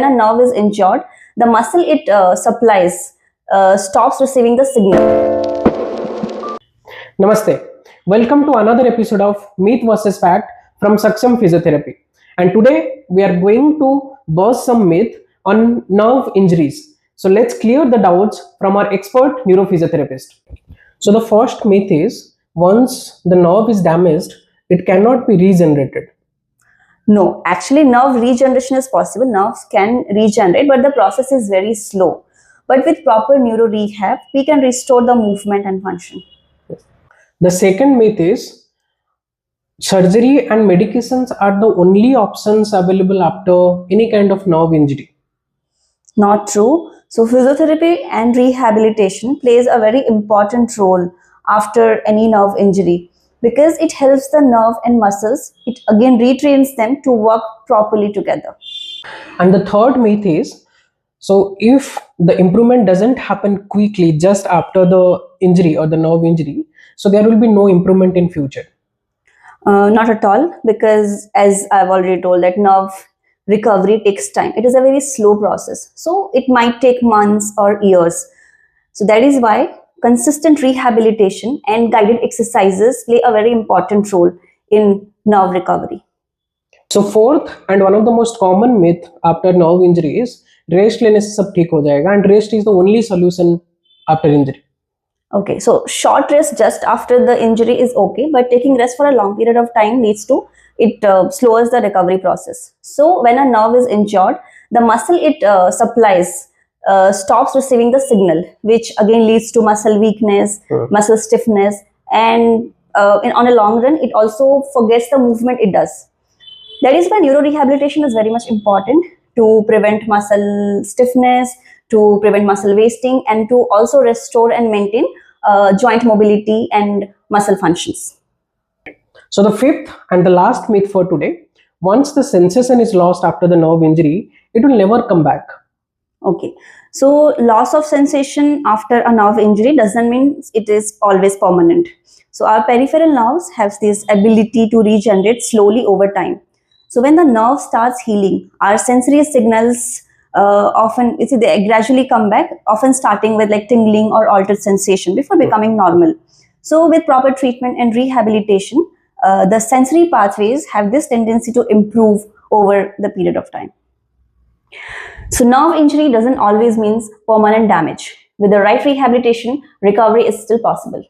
When a nerve is injured, the muscle it supplies stops receiving the signal. Namaste. Welcome to another episode of Myth vs Fact from Sakshyam Physiotherapy. And today we are going to bust some myth on nerve injuries. So let's clear the doubts from our expert neurophysiotherapist. So the first myth is once the nerve is damaged, it cannot be regenerated. No, actually nerve regeneration is possible. Nerves can regenerate, but the process is very slow. But with proper neuro rehab, we can restore the movement and function. The second myth is surgery and medications are the only options available after any kind of nerve injury. Not true. So physiotherapy and rehabilitation plays a very important role after any nerve injury because it helps the nerve and muscles. It again retrains them to work properly together. And the third myth is, so if the improvement doesn't happen quickly just after the injury or the nerve injury, so there will be no improvement in future. Not at all, because as I've already told that nerve recovery takes time. It is a very slow process. So it might take months or years. So that is why consistent rehabilitation and guided exercises play a very important role in nerve recovery. So fourth and one of the most common myth after nerve injury is rest लेने से सब ठीक हो जाएगा, and rest is the only solution after injury. Okay, so short rest just after the injury is okay, but taking rest for a long period of time leads to it slows the recovery process. So when a nerve is injured, the muscle it supplies stops receiving the signal, which again leads to muscle weakness, muscle stiffness, and on a long run, it also forgets the movement it does. That is why neuro rehabilitation is very much important to prevent muscle stiffness, to prevent muscle wasting, and to also restore and maintain joint mobility and muscle functions. So the fifth and the last myth for today, once the sensation is lost after the nerve injury, it will never come back. Okay, so loss of sensation after a nerve injury doesn't mean it is always permanent. So our peripheral nerves have this ability to regenerate slowly over time. So when the nerve starts healing, our sensory signals often they gradually come back, often starting with like tingling or altered sensation before becoming normal. So with proper treatment and rehabilitation, the sensory pathways have this tendency to improve over the period of time. So nerve injury doesn't always mean permanent damage. With the right rehabilitation, recovery is still possible.